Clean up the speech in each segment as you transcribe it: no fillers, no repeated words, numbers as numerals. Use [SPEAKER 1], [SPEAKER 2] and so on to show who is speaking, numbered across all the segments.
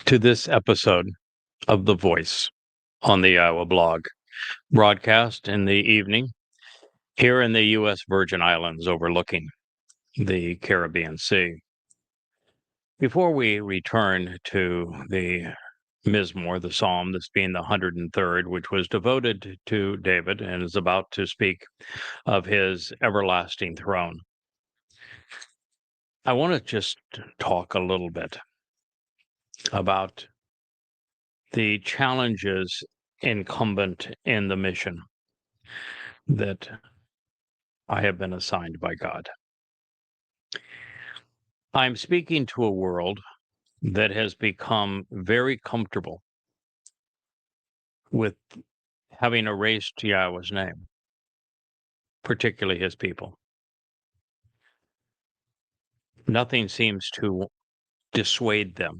[SPEAKER 1] to this episode of The Voice on the Iowa blog, broadcast in the evening here in the U.S. Virgin Islands overlooking the Caribbean Sea. Before we return to the Mizmor, the psalm, this being the 103rd, which was devoted to David and is about to speak of his everlasting throne, I want to just talk a little bit about the challenges incumbent in the mission that I have been assigned by God. I'm speaking to a world that has become very comfortable with having erased Yahweh's name, particularly his people. Nothing seems to dissuade them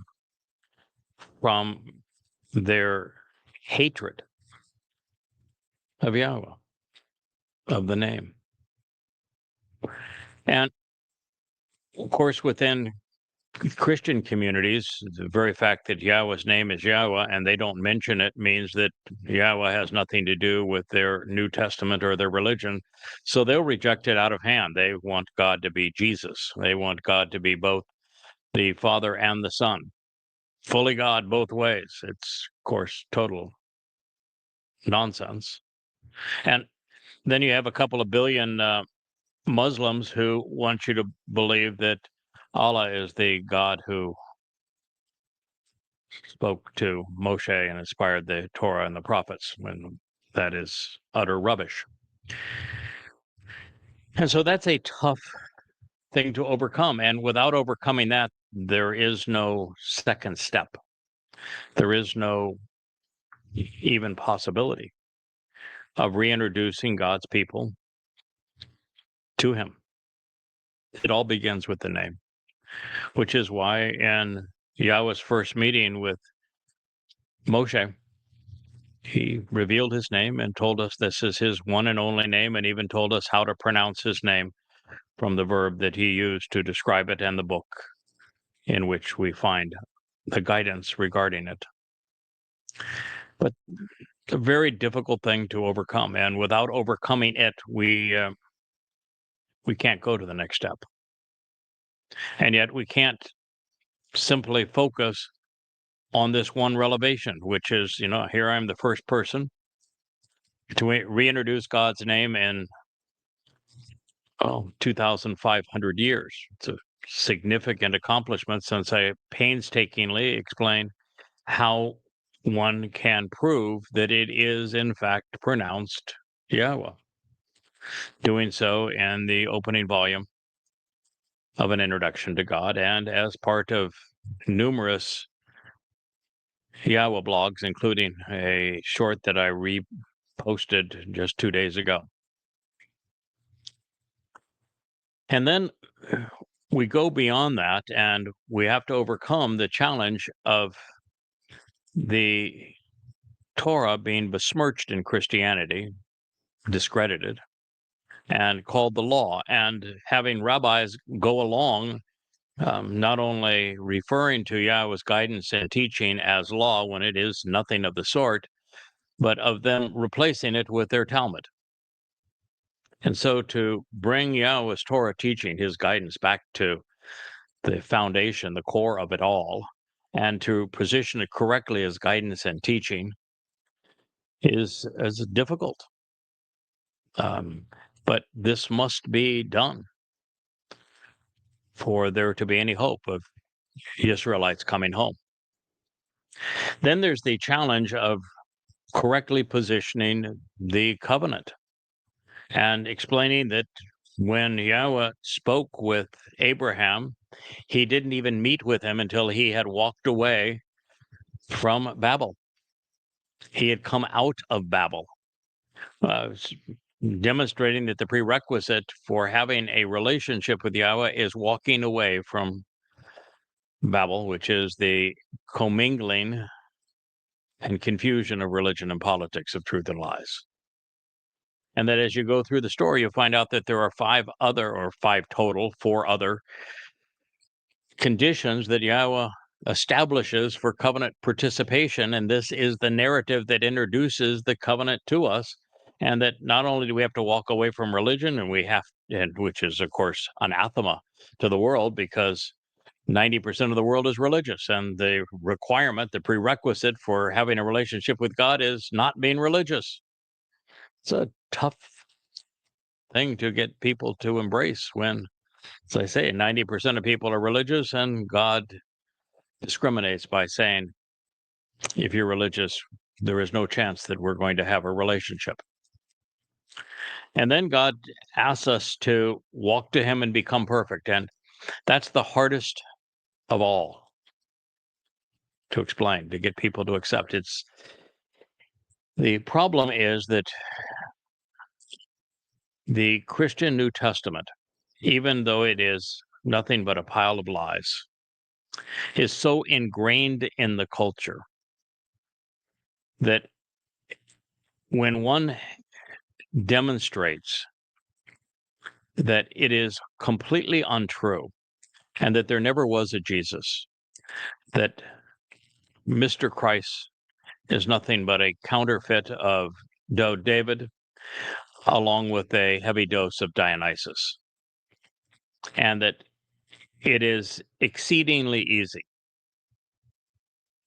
[SPEAKER 1] from their hatred of Yahweh, of the name. And of course, within Christian communities, the very fact that Yahweh's name is Yahweh and they don't mention it means that Yahweh has nothing to do with their New Testament or their religion. So they'll reject it out of hand. They want God to be Jesus. They want God to be both the Father and the Son, fully God both ways. It's, of course, total nonsense. And then you have a couple of billion Muslims who want you to believe that Allah is the God who spoke to Moshe and inspired the Torah and the prophets, when that is utter rubbish. And so that's a tough thing to overcome. And without overcoming that, there is no second step. There is no even possibility of reintroducing God's people to him. It all begins with the name, which is why in Yahweh's first meeting with Moshe, he revealed his name and told us this is his one and only name, and even told us how to pronounce his name from the verb that he used to describe it and the book in which we find the guidance regarding it. But it's a very difficult thing to overcome, and without overcoming it, we can't go to the next step. And yet we can't simply focus on this one revelation, which is, here I'm the first person to reintroduce God's name in 2,500 years. It's a significant accomplishment, since I painstakingly explain how one can prove that it is in fact pronounced Yahweh, doing so in the opening volume of An Introduction to God, and as part of numerous Yahowah blogs, including a short that I reposted just 2 days ago. And then we go beyond that, and we have to overcome the challenge of the Torah being besmirched in Christianity, discredited, and called the law, and having rabbis go along not only referring to Yahweh's guidance and teaching as law when it is nothing of the sort, but of them replacing it with their Talmud. And so to bring Yahweh's Torah teaching, his guidance, back to the foundation, the core of it all, and to position it correctly as guidance and teaching is difficult. But this must be done for there to be any hope of Israelites coming home. Then there's the challenge of correctly positioning the covenant and explaining that when Yahweh spoke with Abraham, he didn't even meet with him until he had walked away from Babel. He had come out of Babel, demonstrating that the prerequisite for having a relationship with Yahweh is walking away from Babel, which is the commingling and confusion of religion and politics, of truth and lies. And that as you go through the story, you'll find out that there are four other conditions that Yahweh establishes for covenant participation, and this is the narrative that introduces the covenant to us, and that not only do we have to walk away from religion, and which is of course anathema to the world, because 90% of the world is religious, and the requirement, the prerequisite for having a relationship with God is not being religious. It's a tough thing to get people to embrace when, as I say, 90% of people are religious, and God discriminates by saying, if you're religious, there is no chance that we're going to have a relationship. And then God asks us to walk to him and become perfect. And that's the hardest of all to explain, to get people to accept. The problem is that the Christian New Testament, even though it is nothing but a pile of lies, is so ingrained in the culture that when one demonstrates that it is completely untrue and that there never was a Jesus, that Mr. Christ is nothing but a counterfeit of David, along with a heavy dose of Dionysus, and that it is exceedingly easy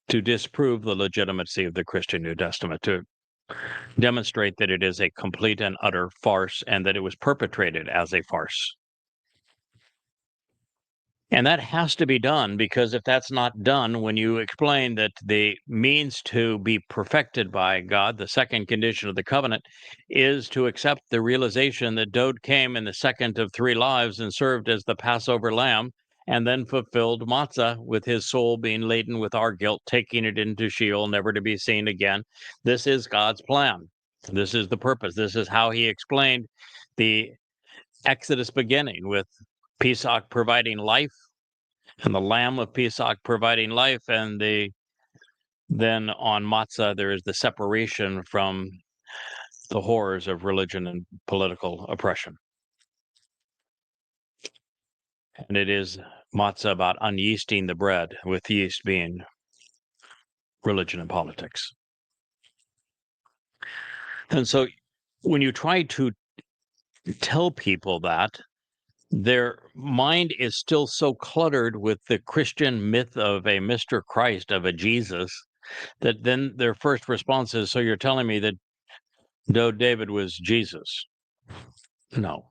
[SPEAKER 1] to disprove the legitimacy of the Christian New Testament, to demonstrate that it is a complete and utter farce, and that it was perpetrated as a farce. And that has to be done, because if that's not done, when you explain that the means to be perfected by God, the second condition of the covenant, is to accept the realization that Dode came in the second of three lives and served as the Passover lamb, and then fulfilled matzah, with his soul being laden with our guilt, taking it into Sheol, never to be seen again. This is God's plan. This is the purpose. This is how he explained the Exodus beginning, with Pesach providing life, and the lamb of Pesach providing life, and then on matzah there is the separation from the horrors of religion and political oppression. And it is matzah about unyeasting the bread, with yeast being religion and politics. And so when you try to tell people that, their mind is still so cluttered with the Christian myth of a Mr. Christ, of a Jesus, that then their first response is, so you're telling me that David was Jesus? No,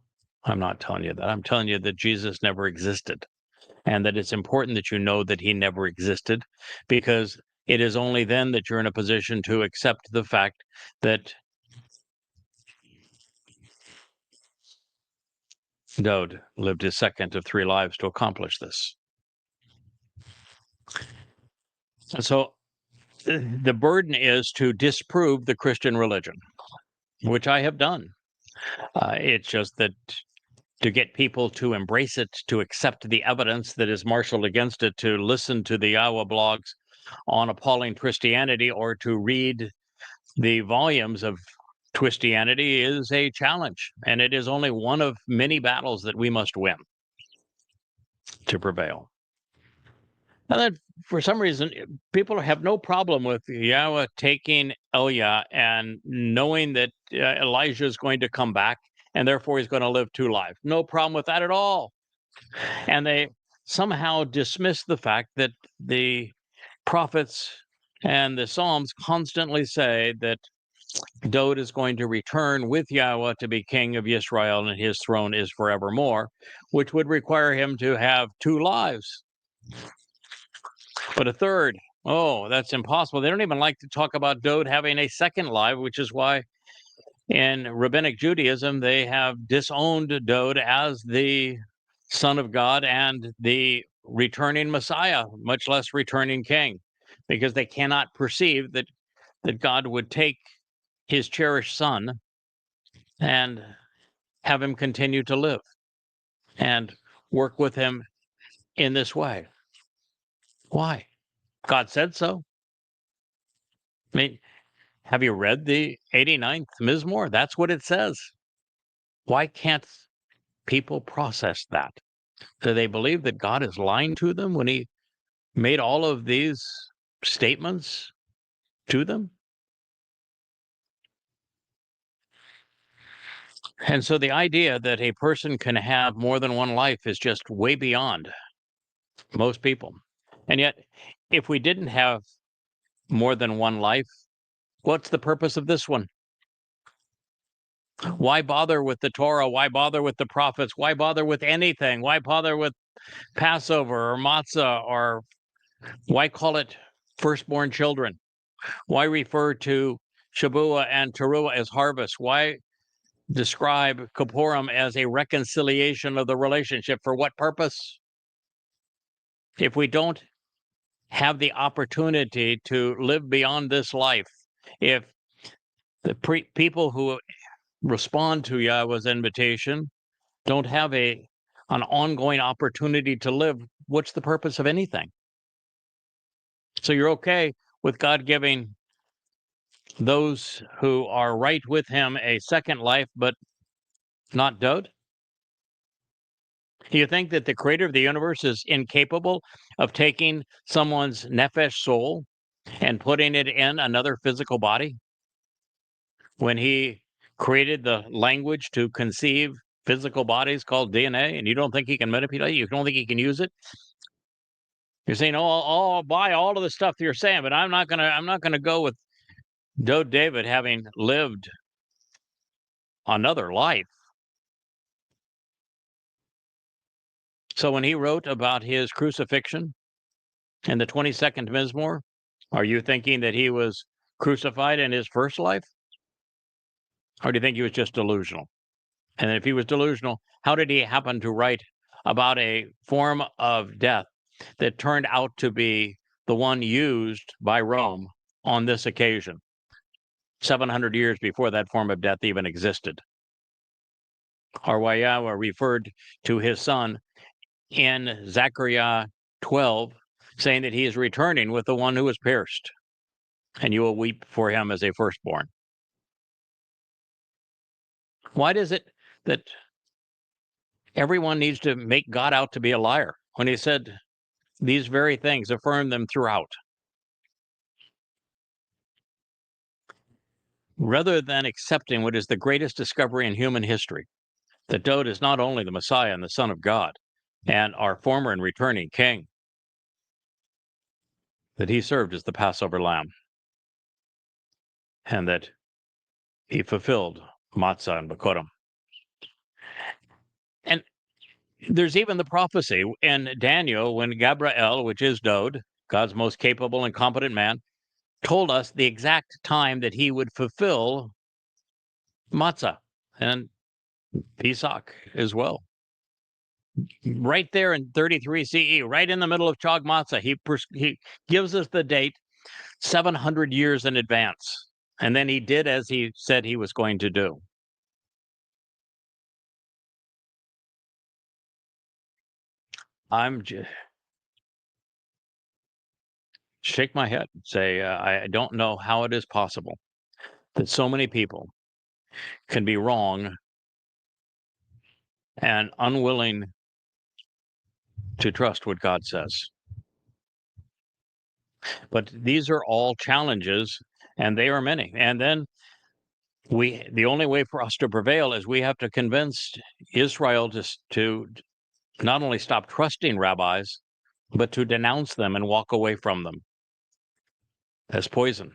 [SPEAKER 1] I'm not telling you that. I'm telling you that Jesus never existed, and that it's important that you know that he never existed, because it is only then that you're in a position to accept the fact that Dode lived his second of three lives to accomplish this. And so the burden is to disprove the Christian religion, which I have done. It's just that to get people to embrace it, to accept the evidence that is marshaled against it, to listen to the YAHOWAH blogs on appalling Twistianity, or to read the volumes of Twistianity, is a challenge. And it is only one of many battles that we must win to prevail. And then, for some reason, people have no problem with Yahweh taking Eliah and knowing that Elijah is going to come back, and therefore he's going to live two lives. No problem with that at all. And they somehow dismiss the fact that the prophets and the Psalms constantly say that Dode is going to return with Yahweh to be king of Israel, and his throne is forevermore, which would require him to have two lives. But a third, oh, that's impossible. They don't even like to talk about Dode having a second life, which is why in Rabbinic Judaism they have disowned Dode as the Son of God and the returning Messiah, much less returning king, because they cannot perceive that God would take his cherished son and have him continue to live and work with him in this way. Why? God said so. I mean, have you read the 89th Mizmor? That's what it says. Why can't people process that? Do they believe that God is lying to them when he made all of these statements to them? And so the idea that a person can have more than one life is just way beyond most people. And yet, if we didn't have more than one life, what's the purpose of this one? Why bother with the Torah? Why bother with the prophets? Why bother with anything? Why bother with Passover or matzah? Or why call it firstborn children? Why refer to Shabuah and Teruah as harvest? Why describe Kippurim as a reconciliation of the relationship? For what purpose? If we don't have the opportunity to live beyond this life, if the people who respond to Yahweh's invitation don't have an ongoing opportunity to live, what's the purpose of anything? So you're okay with God giving those who are right with him a second life, but not Dode? Do you think that the creator of the universe is incapable of taking someone's nefesh soul and putting it in another physical body? When he created the language to conceive physical bodies called DNA, and you don't think he can manipulate it? You don't think he can use it? You're saying, "Oh, I'll buy all of the stuff that you're saying, but I'm not gonna go with Dode David having lived another life." So when he wrote about his crucifixion in the 22nd Mizmor, are you thinking that he was crucified in his first life? Or do you think he was just delusional? And if he was delusional, how did he happen to write about a form of death that turned out to be the one used by Rome on this occasion, 700 years before that form of death even existed? Or why Yahweh referred to his son in Zechariah 12, saying that he is returning with the one who was pierced, and you will weep for him as a firstborn. Why is it that everyone needs to make God out to be a liar when he said these very things, affirm them throughout? Rather than accepting what is the greatest discovery in human history, that Dode is not only the Messiah and the Son of God and our former and returning King, that he served as the Passover lamb, and that he fulfilled matzah and Bikurim. And there's even the prophecy in Daniel when Gabriel, which is Dode, God's most capable and competent man, told us the exact time that he would fulfill matzah and Pesach as well. Right there in 33 CE, right in the middle of Chag Matzah, he gives us the date 700 years in advance. And then he did as he said he was going to do. I'm just shake my head and say, I don't know how it is possible that so many people can be wrong and unwilling to trust what God says. But these are all challenges, and they are many. And then the only way for us to prevail is we have to convince Israel to not only stop trusting rabbis, but to denounce them and walk away from them as poison.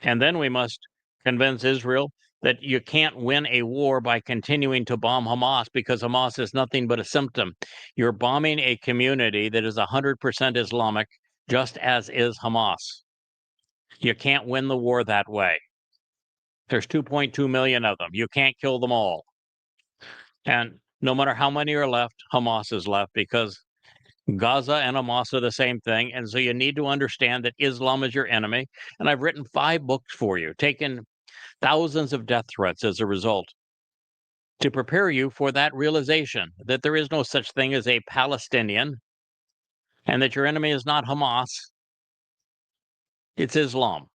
[SPEAKER 1] And then we must convince Israel that you can't win a war by continuing to bomb Hamas, because Hamas is nothing but a symptom. You're bombing a community that is 100% Islamic, just as is Hamas. You can't win the war that way. There's 2.2 million of them. You can't kill them all. And no matter how many are left, Hamas is left, because Gaza and Hamas are the same thing. And so you need to understand that Islam is your enemy. And I've written 5 books for you, taken thousands of death threats as a result, to prepare you for that realization that there is no such thing as a Palestinian, and that your enemy is not Hamas, it's Islam.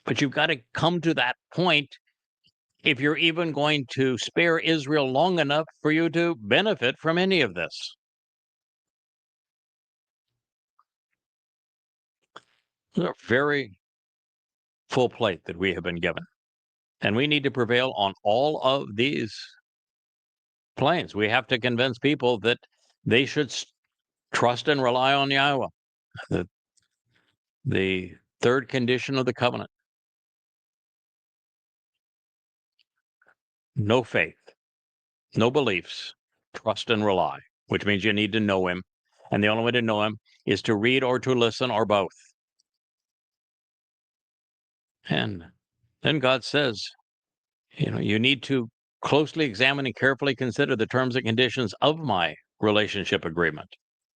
[SPEAKER 1] But you've got to come to that point if you're even going to spare Israel long enough for you to benefit from any of this. a very full plate that we have been given. And we need to prevail on all of these planes. We have to convince people that they should trust and rely on YAHOWAH, the third condition of the covenant. No faith, no beliefs, trust and rely, which means you need to know him. And the only way to know him is to read or to listen or both. And then God says, you need to closely examine and carefully consider the terms and conditions of my relationship agreement.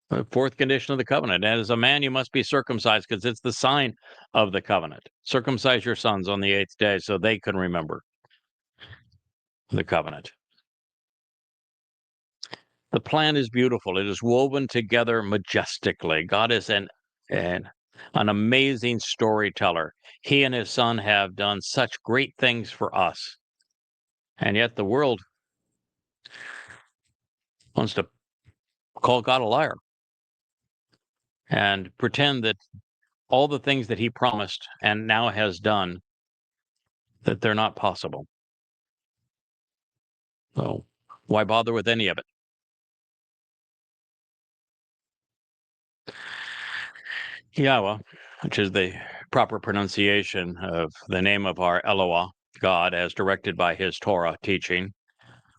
[SPEAKER 1] The fourth condition of the covenant. As a man, you must be circumcised because it's the sign of the covenant. Circumcise your sons on the 8th day so they can remember the covenant. The plan is beautiful. It is woven together majestically. God is an amazing storyteller. He and his son have done such great things for us. And yet the world wants to call God a liar and pretend that all the things that he promised and now has done, that they're not possible. So why bother with any of it? YAHOWAH, which is the proper pronunciation of the name of our Elohah, God, as directed by his Torah teaching,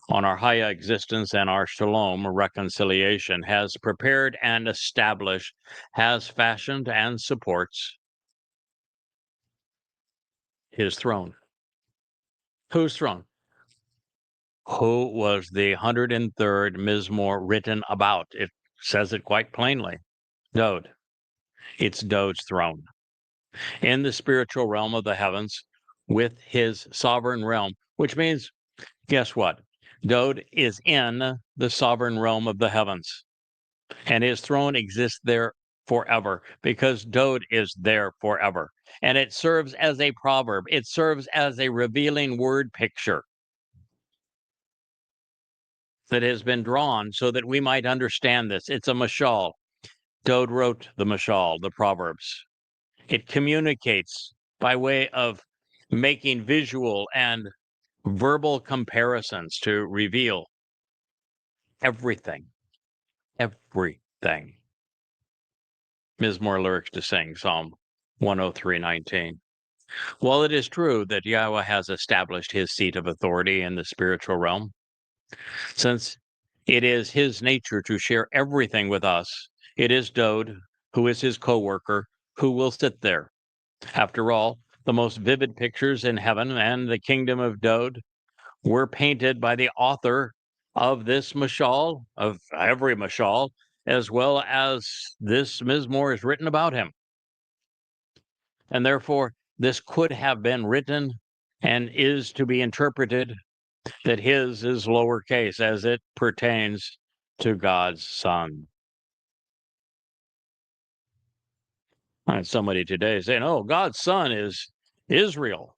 [SPEAKER 1] on our Haya existence and our Shalom reconciliation, has prepared and established, has fashioned and supports his throne. Whose throne? Who was the 103rd Mizmor written about? It says it quite plainly. Dod. It's Dod's throne. In the spiritual realm of the heavens with his sovereign realm, which means, guess what? Dod is in the sovereign realm of the heavens, and his throne exists there forever because Dod is there forever. And it serves as a proverb. It serves as a revealing word picture that has been drawn so that we might understand this. It's a mashal. Dod wrote the mashal, the Proverbs. It communicates by way of making visual and verbal comparisons to reveal everything. Everything. Mizmor lyrics to sing, Psalm 103:19. While it is true that YAHOWAH has established his seat of authority in the spiritual realm, since it is his nature to share everything with us, it is Dod, who is his co-worker, who will sit there. After all, the most vivid pictures in heaven and the kingdom of Dod were painted by the author of this mashal, of every mashal, as well as this Mizmor is written about him. And therefore, this could have been written and is to be interpreted that his is lowercase as it pertains to God's Son. I had somebody today saying, oh, God's Son is Israel.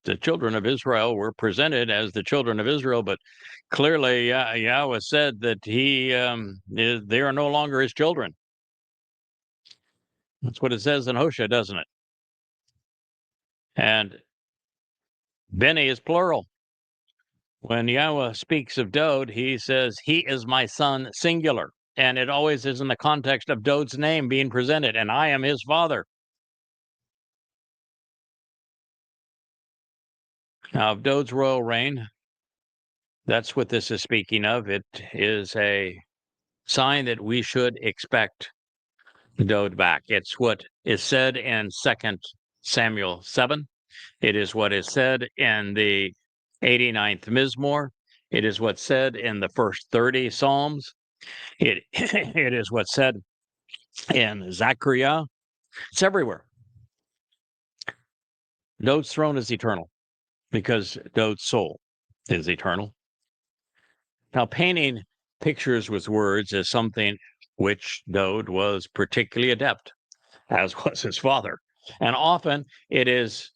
[SPEAKER 1] The children of Israel were presented as the children of Israel, but clearly YAHOWAH said that they are no longer his children. That's what it says in Hosea, doesn't it? And Benny is plural. When YAHOWAH speaks of Dod, he says, he is my son, singular. And it always is in the context of Dod's name being presented, and I am his father. Now, of Dod's royal reign, that's what this is speaking of. It is a sign that we should expect Dod back. It's what is said in 2 Samuel 7. It is what is said in the 89th Mizmor. It is what's said in the first 30 Psalms. It is what's said in Zechariah. It's everywhere. Dod's throne is eternal because Dod's soul is eternal. Now, painting pictures with words is something which Dod was particularly adept, as was his father. And often it is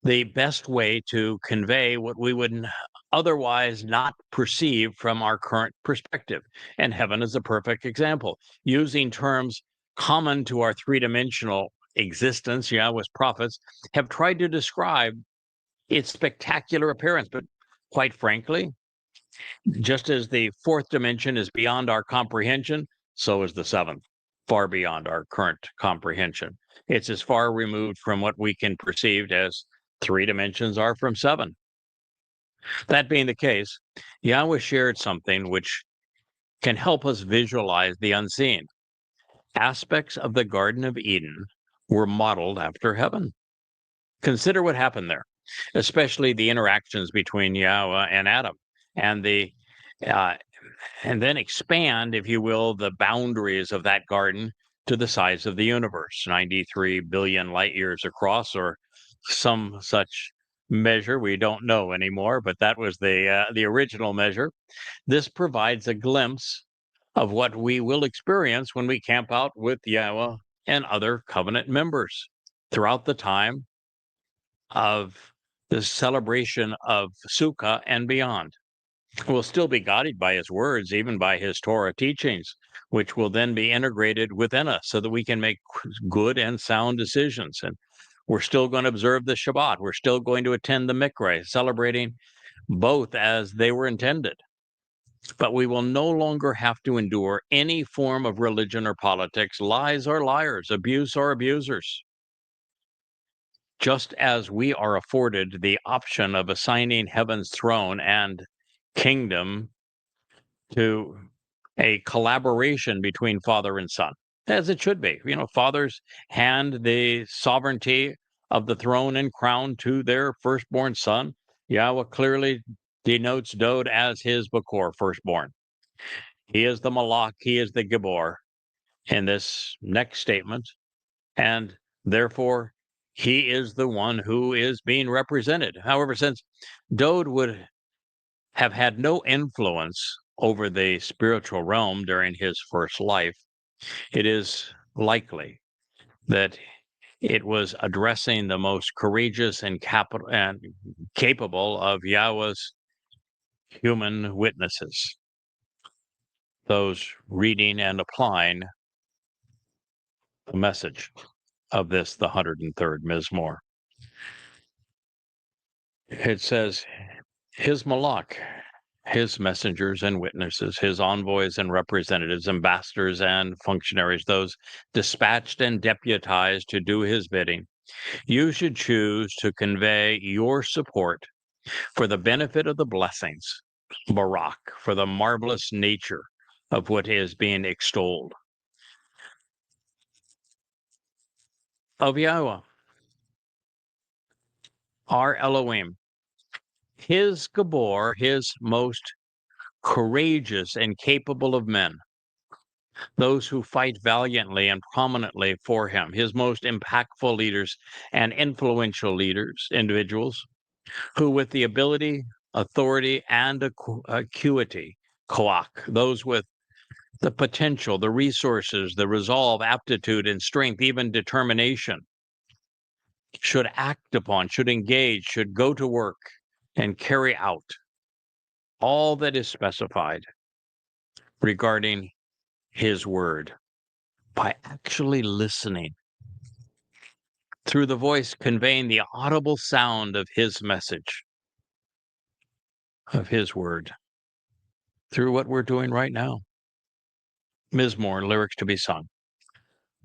[SPEAKER 1] the best way to convey what we would otherwise not perceive from our current perspective. And heaven is a perfect example, using terms common to our three-dimensional existence, Yahweh's prophets have tried to describe its spectacular appearance. But quite frankly, just as the fourth dimension is beyond our comprehension, so is the seventh, far beyond our current comprehension. It's as far removed from what we can perceive as three dimensions are from seven. That being the case, Yahweh shared something which can help us visualize the unseen. Aspects of the Garden of Eden were modeled after heaven. Consider what happened there, especially the interactions between Yahweh and Adam, and uh, and then expand, if you will, the boundaries of that garden to the size of the universe, 93 billion light years across, or some such measure. We don't know anymore, but that was the original measure. This provides a glimpse of what we will experience when we camp out with Yahweh and other covenant members throughout the time of the celebration of Sukkah and beyond. We'll still be guided by his words, even by his Torah teachings, which will then be integrated within us so that we can make good and sound decisions. And we're still going to observe the Shabbat. We're still going to attend the Mikra, celebrating both as they were intended. But we will no longer have to endure any form of religion or politics, lies or liars, abuse or abusers. Just as we are afforded the option of assigning heaven's throne and kingdom to a collaboration between father and son, as it should be. Fathers hand the sovereignty of the throne and crown to their firstborn son. Yahweh clearly denotes Dod as his Bakor, firstborn. He is the Malach, he is the Gibor in this next statement, and therefore he is the one who is being represented. However, since Dod would have had no influence over the spiritual realm during his first life, it is likely that it was addressing the most courageous and capable of Yahweh's human witnesses, those reading and applying the message of this, the 103rd Mizmor. It says, his Malach, his messengers and witnesses, his envoys and representatives, ambassadors and functionaries, those dispatched and deputized to do his bidding, you should choose to convey your support for the benefit of the blessings, Barak, for the marvelous nature of what is being extolled. Of Yahweh, our Elohim, his Gabor, his most courageous and capable of men, those who fight valiantly and prominently for him, his most impactful leaders and influential individuals, who with the ability, authority, and acuity, koach, those with the potential, the resources, the resolve, aptitude, and strength, even determination, should act upon, should engage, should go to work and carry out all that is specified regarding his word by actually listening through the voice, conveying the audible sound of his message, of his word, through what we're doing right now. Mizmor, lyrics to be sung,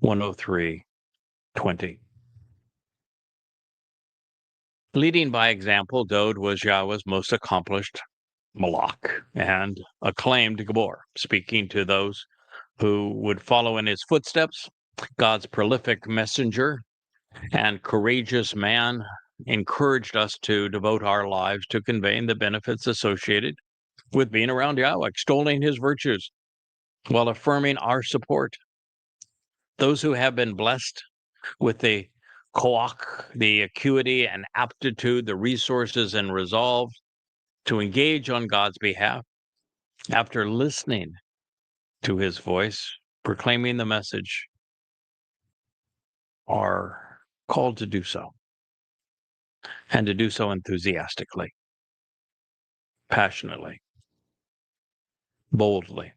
[SPEAKER 1] 103:20. Leading by example, Dod was Yahweh's most accomplished Malach and acclaimed Gabor, speaking to those who would follow in his footsteps. God's prolific messenger and courageous man encouraged us to devote our lives to conveying the benefits associated with being around Yahweh, extolling his virtues while affirming our support. Those who have been blessed with the koach, the acuity and aptitude, the resources and resolve to engage on God's behalf, after listening to his voice, proclaiming the message, are called to do so, and to do so enthusiastically, passionately, boldly.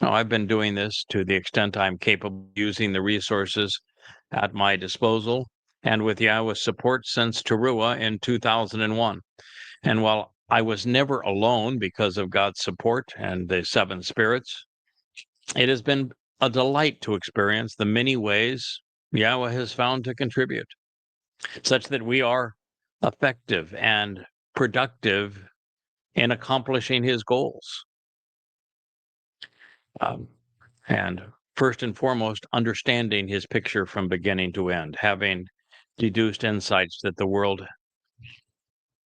[SPEAKER 1] No, I've been doing this to the extent I'm capable of using the resources at my disposal and with Yahowah's support since Towrah in 2001. And while I was never alone because of God's support and the seven spirits, it has been a delight to experience the many ways Yahowah has found to contribute, such that we are effective and productive in accomplishing his goals. And first and foremost, understanding his picture from beginning to end, having deduced insights that the world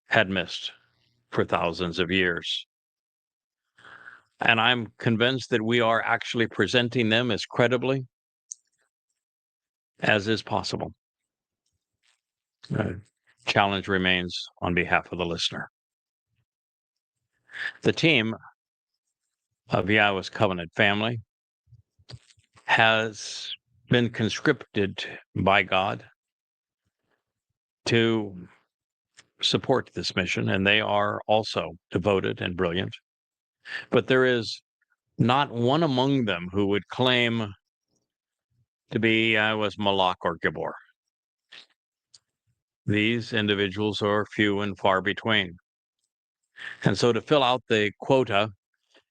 [SPEAKER 1] had missed for thousands of years. And I'm convinced that we are actually presenting them as credibly as is possible. Challenge remains on behalf of the listener. The team of Yahowah's covenant family has been conscripted by God to support this mission, and they are also devoted and brilliant. But there is not one among them who would claim to be Yahowah's Malach or Gibor. These individuals are few and far between. And so to fill out the quota,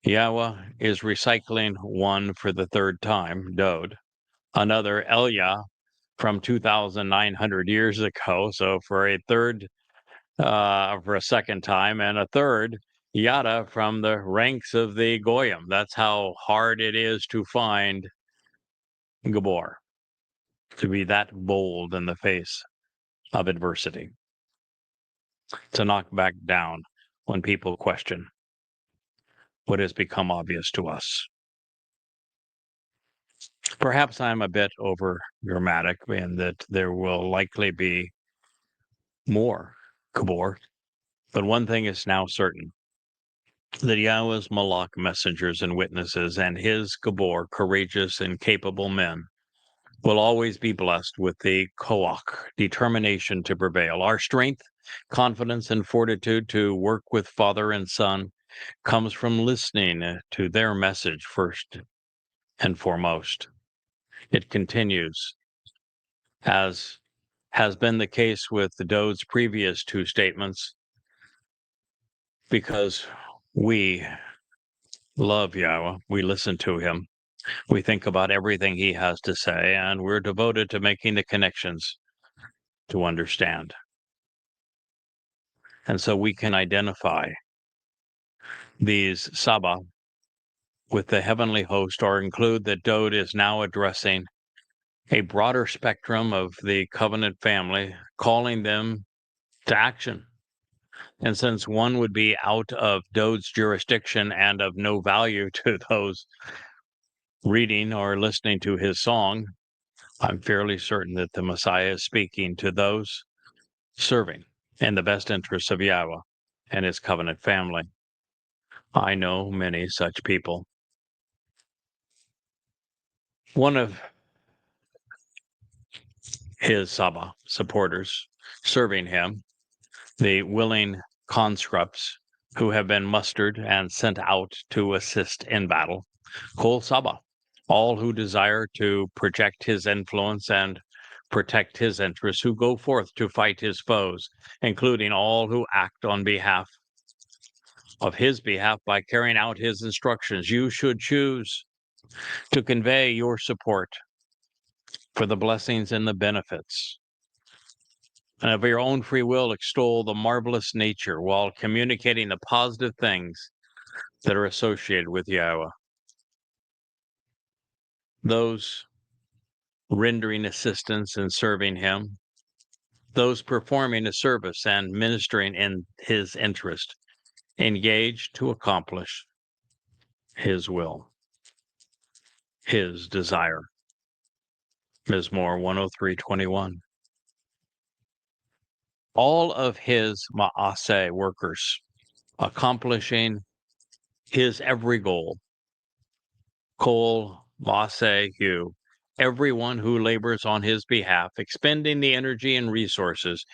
[SPEAKER 1] Yahowah is recycling one for the third time, Dode, another Elia from 2,900 years ago, so for a second time, and a third, Yada from the ranks of the Goyim. That's how hard it is to find Gabor, to be that bold in the face of adversity, to knock back down when people question what has become obvious to us. Perhaps I'm a bit over dramatic in that there will likely be more Gabor, but one thing is now certain, that Yahowah's Malach messengers and witnesses and his Gabor, courageous and capable men, will always be blessed with the koach, determination to prevail. Our strength, confidence, and fortitude to work with Father and Son comes from listening to their message first and foremost. It continues, as has been the case with the Dode's previous two statements, because we love Yahowah, we listen to him, we think about everything he has to say, and we're devoted to making the connections to understand. And so we can identify these Saba with the heavenly host, or include that Dode is now addressing a broader spectrum of the covenant family, calling them to action. And since one would be out of Dode's jurisdiction and of no value to those reading or listening to his song, I'm fairly certain that the Messiah is speaking to those serving in the best interests of Yahowah and his covenant family. I know many such people. One of his Saba supporters serving him, the willing conscripts who have been mustered and sent out to assist in battle, Kol Saba, all who desire to project his influence and protect his interests, who go forth to fight his foes, including all who act on behalf by carrying out his instructions. You should choose to convey your support for the blessings and the benefits, and of your own free will extol the marvelous nature while communicating the positive things that are associated with Yahowah. Those rendering assistance and serving him, those performing a service and ministering in his interest, engaged to accomplish his will, his desire. Mizmor 103:21. All of his Ma'aseh workers accomplishing his every goal. Kol Ma'aseh Hu, everyone who labors on his behalf, expending the energy and resources,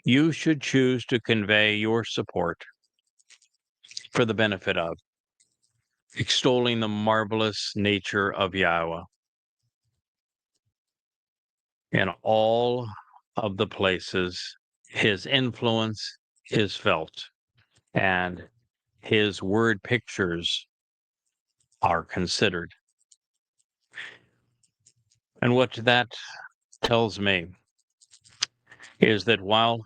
[SPEAKER 1] you should choose to convey your support for the benefit of extolling the marvelous nature of Yahowah in all of the places his influence is felt and his word pictures are considered. And what that tells me is that while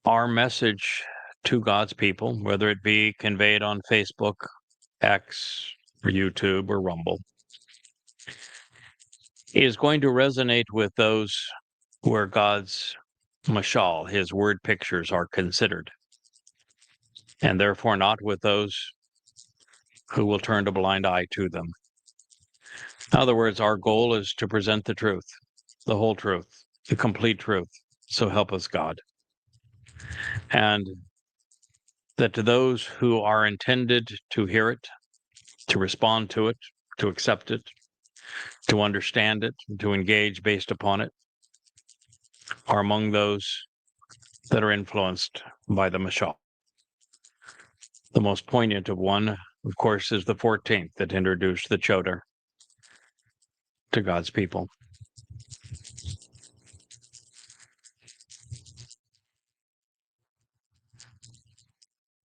[SPEAKER 1] our message to God's people, whether it be conveyed on Facebook, X, or YouTube, or Rumble, is going to resonate with those where God's mashal, his word pictures, are considered, and therefore not with those who will turn a blind eye to them. In other words, our goal is to present the truth, the whole truth, the complete truth. So help us God. And that to those who are intended to hear it, to respond to it, to accept it, to understand it, to engage based upon it, are among those that are influenced by the mashal. The most poignant of one, of course, is the 14th that introduced the Towrah to God's people.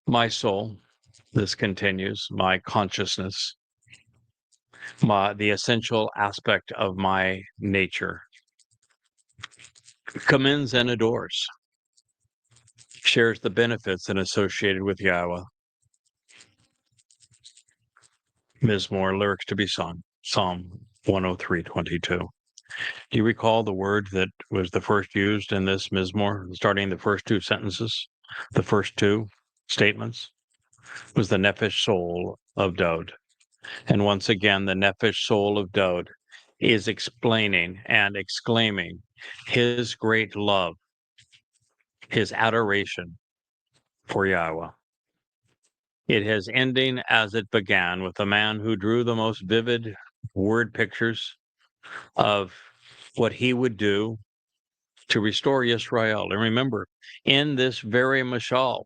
[SPEAKER 1] My soul, this continues, my consciousness, the essential aspect of my nature, commends and adores, shares the benefits and associated with Yahowah. Mizmor, lyrics to be sung, Psalm 103:22. Do you recall the word that was the first used in this Mizmor, starting the first two sentences, the first two statements? Was the nefesh soul of Dod. And once again, the nefesh soul of Dod is explaining and exclaiming his great love, his adoration for Yahowah. It has ending as it began with a man who drew the most vivid word pictures of what he would do to restore Yisrael. And remember, in this very mashal,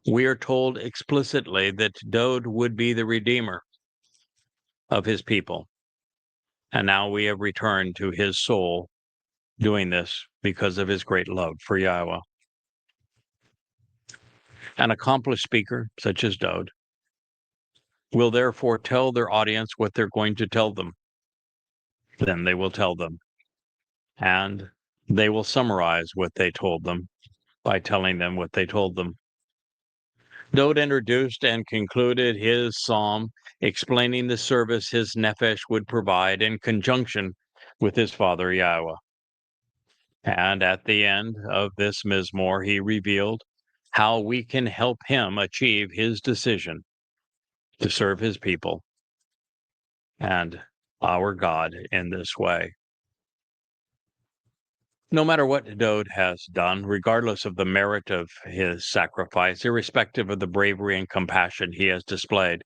[SPEAKER 1] we are told explicitly that Dod would be the redeemer of his people. And now we have returned to his soul doing this because of his great love for Yahowah. An accomplished speaker, such as Dod, will therefore tell their audience what they're going to tell them. Then they will tell them. And they will summarize what they told them by telling them what they told them. Dod introduced and concluded his psalm explaining the service his nefesh would provide in conjunction with his father Yahowah. And at the end of this Mizmor, he revealed how we can help him achieve his decision to serve his people and our God in this way. No matter what Dod has done, regardless of the merit of his sacrifice, irrespective of the bravery and compassion he has displayed,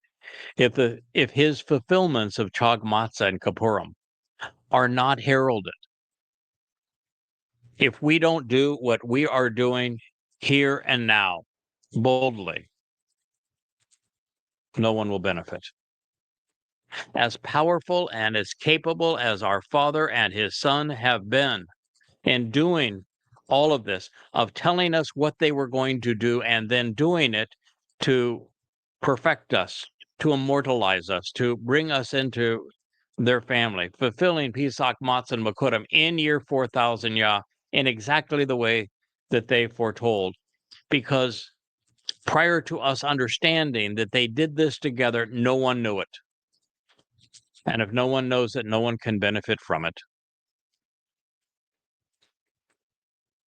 [SPEAKER 1] if his fulfillments of Chag Matzah and Kippurim are not heralded, if we don't do what we are doing here and now boldly, no one will benefit. As powerful and as capable as our Father and his Son have been in doing all of this, of telling us what they were going to do and then doing it to perfect us, to immortalize us, to bring us into their family, fulfilling Pesach, Matzah, and Makurim in year 4000 Yah in exactly the way that they foretold. Because prior to us understanding that they did this together, no one knew it. And if no one knows it, no one can benefit from it.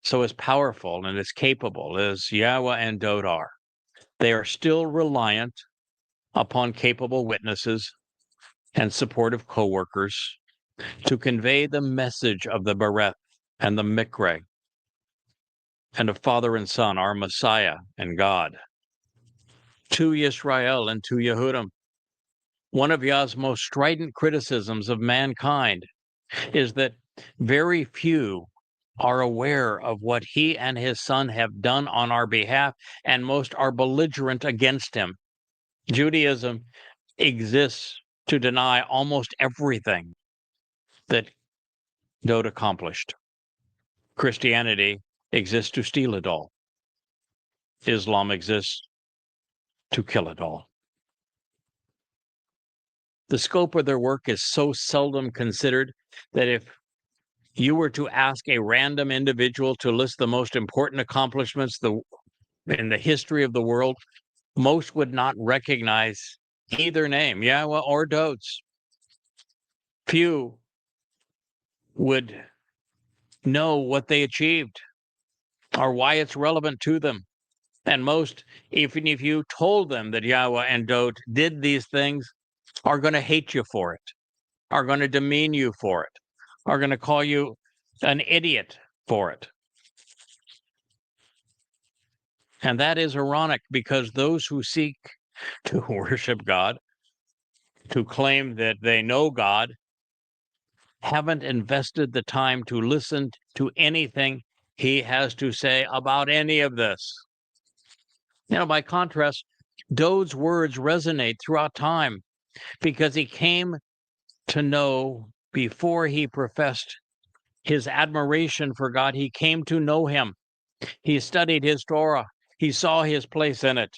[SPEAKER 1] So as powerful and as capable as Yahowah and Dod are, they are still reliant upon capable witnesses and supportive co-workers to convey the message of the Bereth and the Mikre and of Father and Son, our Messiah and God, to Yisrael and to Yehudim. One of Yah's most strident criticisms of mankind is that very few are aware of what he and his Son have done on our behalf, and most are belligerent against him. Judaism exists to deny almost everything that Dowd accomplished. Christianity exists to steal it all. Islam exists to kill it all. The scope of their work is so seldom considered that if you were to ask a random individual to list the most important accomplishments in the history of the world, most would not recognize either name, Yahowah or Dowd's. Few would know what they achieved or why it's relevant to them. And most, even if you told them that Yahowah and Dowd did these things, are going to hate you for it, are going to demean you for it, are going to call you an idiot for it. And that is ironic, because those who seek to worship God, to claim that they know God, haven't invested the time to listen to anything he has to say about any of this. By contrast, Dowd's words resonate throughout time because he came to know, before he professed his admiration for God, he came to know him. He studied his Torah. He saw his place in it.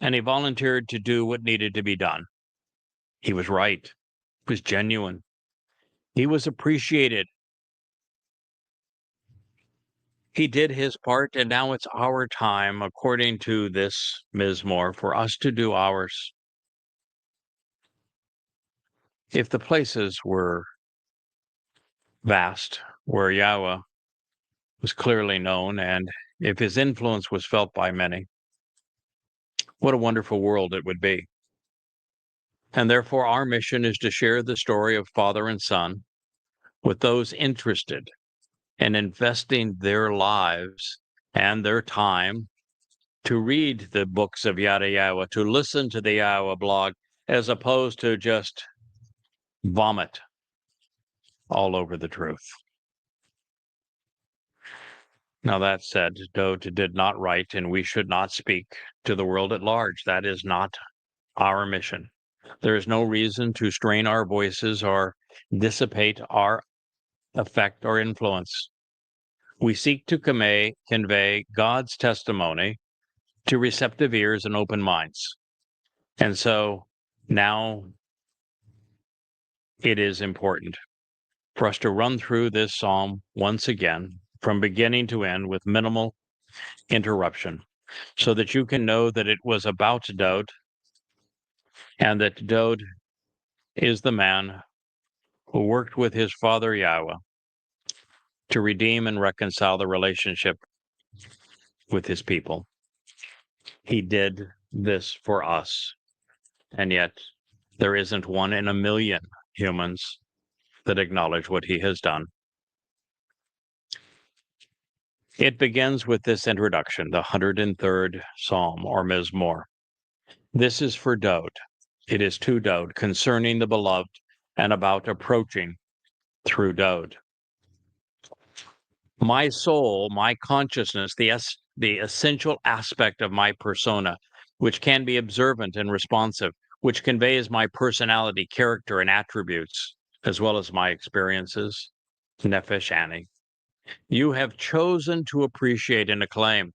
[SPEAKER 1] And he volunteered to do what needed to be done. He was right. He was genuine. He was appreciated. He did his part, and now it's our time, according to this Mizmor, for us to do ours. If the places were vast, where Yahowah was clearly known, and if his influence was felt by many, what a wonderful world it would be. And therefore, our mission is to share the story of Father and Son with those interested in investing their lives and their time to read the books of Yada Yahowah, to listen to the Yahowah blog, as opposed to just vomit all over the truth. Now, that said, Dowd did not write, and we should not speak to the world at large. That is not our mission. There is no reason to strain our voices or dissipate our effect or influence. We seek to convey God's testimony to receptive ears and open minds. And so now it is important for us to run through this psalm once again, from beginning to end, with minimal interruption, so that you can know that it was about Dowd, and that Dowd is the man who worked with his father Yahowah to redeem and reconcile the relationship with his people. He did this for us, and yet there isn't one in a million humans that acknowledge what he has done. It begins with this introduction, the 103rd Psalm, or Mizmor. This is for Dowd. It is to Dowd, concerning the beloved, and about approaching through Dowd. My soul, my consciousness, the essential aspect of my persona, which can be observant and responsive, which conveys my personality, character, and attributes, as well as my experiences, Nefesh Ani. You have chosen to appreciate and acclaim,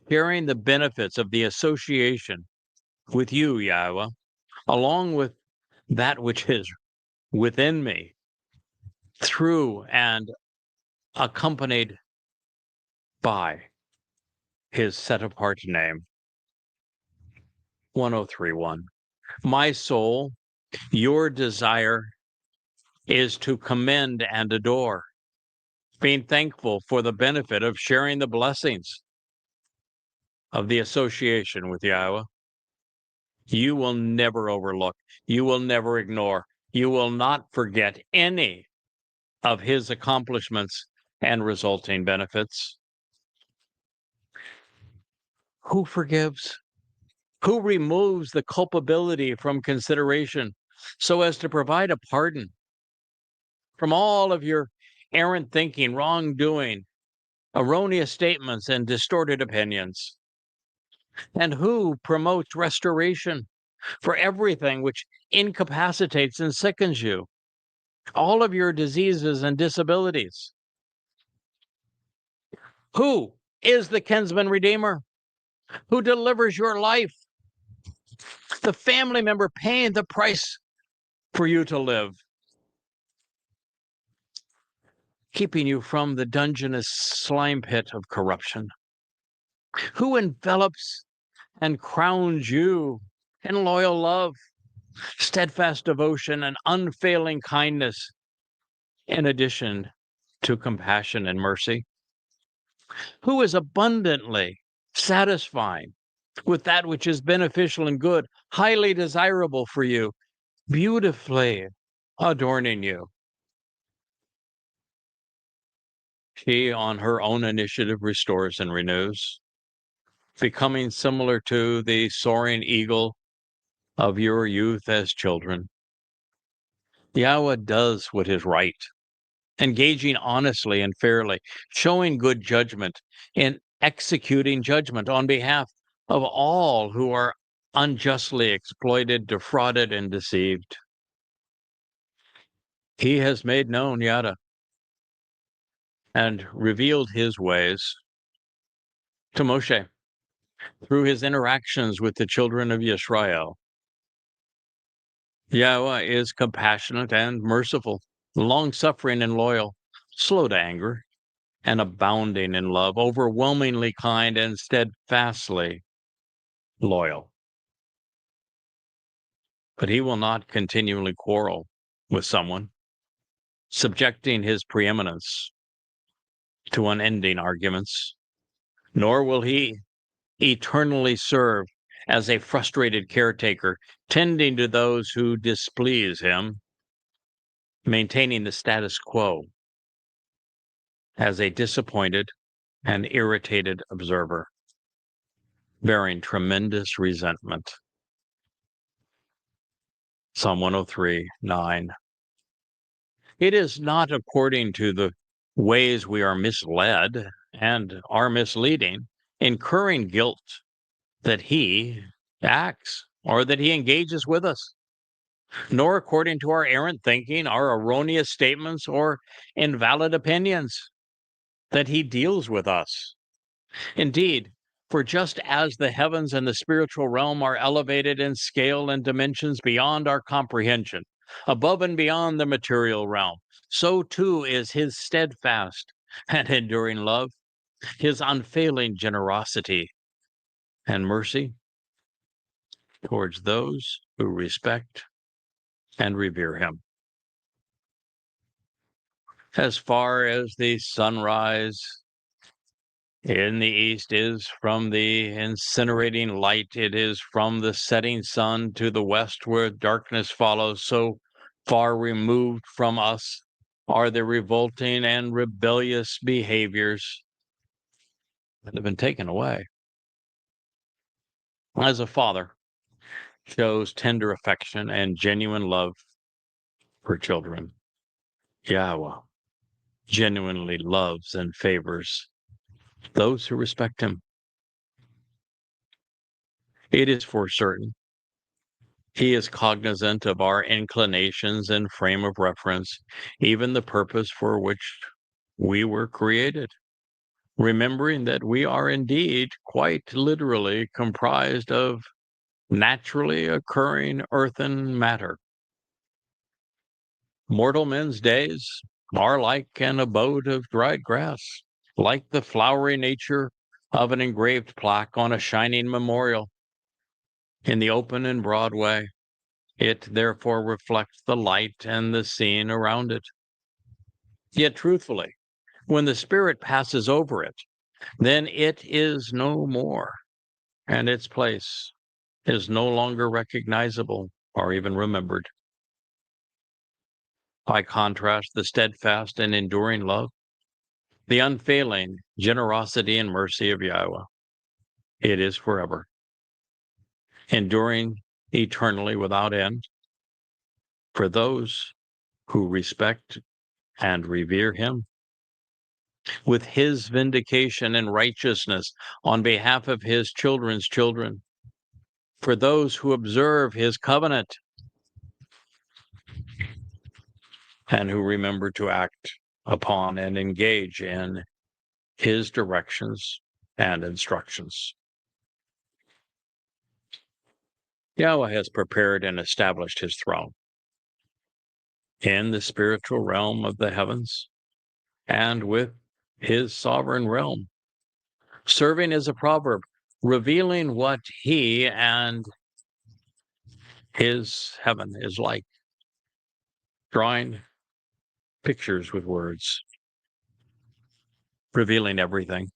[SPEAKER 1] sharing the benefits of the association with you, Yahowah, along with that which is within me, through and accompanied by his set-apart name. 1031. My soul, your desire is to commend and adore, being thankful for the benefit of sharing the blessings of the association with Yahowah. You will never overlook, you will never ignore, you will not forget any of his accomplishments and resulting benefits. Who forgives? Who removes the culpability from consideration so as to provide a pardon from all of your errant thinking, wrongdoing, erroneous statements, and distorted opinions? And who promotes restoration for everything which incapacitates and sickens you, all of your diseases and disabilities? Who is the kinsman redeemer who delivers your life, the family member paying the price for you to live, keeping you from the dungeonous slime pit of corruption? Who envelops and crowns you in loyal love, steadfast devotion, and unfailing kindness, in addition to compassion and mercy? Who is abundantly satisfying with that which is beneficial and good, highly desirable for you, beautifully adorning you? She, on her own initiative, restores and renews, becoming similar to the soaring eagle of your youth as children. Yahweh does what is right, engaging honestly and fairly, showing good judgment, and executing judgment on behalf of all who are unjustly exploited, defrauded, and deceived. He has made known Yada and revealed his ways to Moshe through his interactions with the children of Yisrael. Yahweh is compassionate and merciful, long-suffering and loyal, slow to anger, and abounding in love, overwhelmingly kind and steadfastly loyal. But he will not continually quarrel with someone, subjecting his preeminence to unending arguments, nor will he eternally serve as a frustrated caretaker, tending to those who displease him, maintaining the status quo as a disappointed and irritated observer, bearing tremendous resentment. Psalm 103:9. It is not according to the ways we are misled and are misleading, incurring guilt, that he acts or that he engages with us, nor according to our errant thinking, our erroneous statements, or invalid opinions, that he deals with us. Indeed, for just as the heavens and the spiritual realm are elevated in scale and dimensions beyond our comprehension, above and beyond the material realm, so too is his steadfast and enduring love, his unfailing generosity and mercy towards those who respect and revere him. As far as the sunrise in the east is from the incinerating light, it is from the setting sun to the west where darkness follows. So far removed from us are the revolting and rebellious behaviors that have been taken away. As a father shows tender affection and genuine love for children, Yahweh genuinely loves and favors those who respect him. It is for certain he is cognizant of our inclinations and frame of reference, even the purpose for which we were created, remembering that we are indeed quite literally comprised of naturally occurring earthen matter. Mortal men's days are like an abode of dried grass, like the flowery nature of an engraved plaque on a shining memorial in the open and broad way. It therefore reflects the light and the scene around it. Yet truthfully, when the spirit passes over it, then it is no more, and its place is no longer recognizable or even remembered. By contrast, the steadfast and enduring love, the unfailing generosity and mercy of Yahweh, it is forever, enduring eternally without end for those who respect and revere him. with his vindication and righteousness on behalf of his children's children, for those who observe his covenant and who remember to act upon and engage in his directions and instructions. Yahweh has prepared and established his throne in the spiritual realm of the heavens and with his sovereign realm, serving as a proverb, revealing what he and his heaven is like, drawing pictures with words, revealing everything.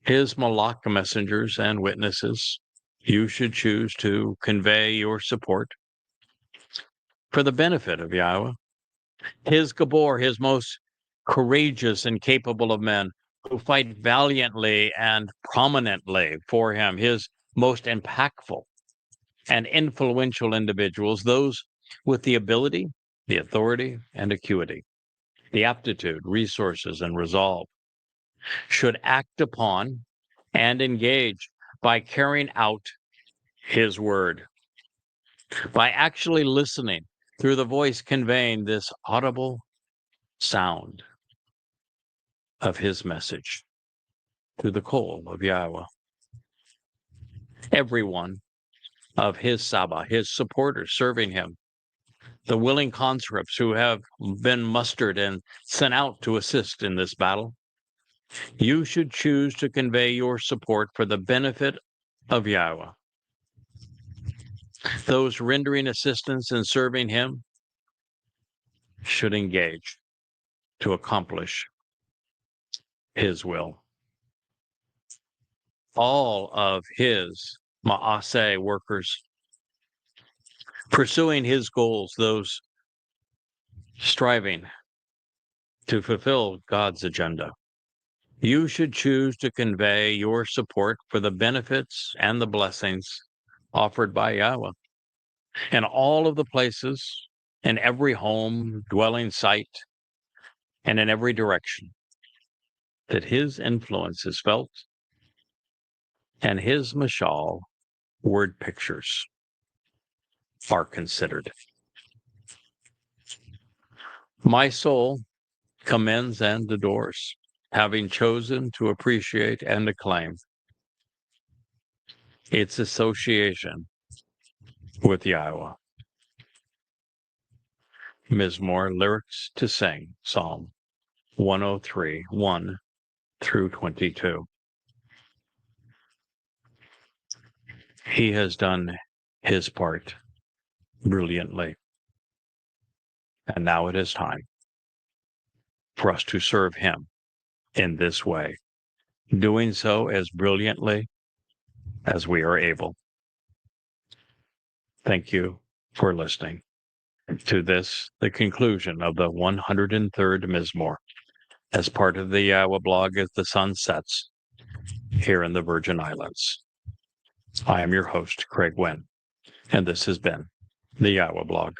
[SPEAKER 1] His Malach messengers and witnesses, you should choose to convey your support for the benefit of Yahweh. His Gabor, his most courageous and capable of men, who fight valiantly and prominently for him, his most impactful and influential individuals, those with the ability, the authority, and acuity, the aptitude, resources, and resolve, should act upon and engage by carrying out his word, by actually listening through the voice conveying this audible sound of his message through the call of Yahweh. Everyone of his Saba, his supporters serving him, the willing conscripts who have been mustered and sent out to assist in this battle, you should choose to convey your support for the benefit of Yahweh. Those rendering assistance and serving him should engage to accomplish his will. All of his Ma'aseh workers pursuing his goals, those striving to fulfill God's agenda, you should choose to convey your support for the benefits and the blessings offered by Yahweh in all of the places, in every home, dwelling site, and in every direction that his influence is felt and his mashal word pictures are considered. My soul commends and adores, having chosen to appreciate and acclaim its association with Yahweh. Mizmor, lyrics to sing, Psalm 103, 1 through 22. He has done his part brilliantly. And now it is time for us to serve him in this way, doing so as brilliantly as we are able. Thank you for listening to this, the conclusion of the 103rd Mizmor, as part of the YAHOWAH blog as the sun sets here in the Virgin Islands. I am your host, Craig Winn, and this has been the YAHOWAH blog.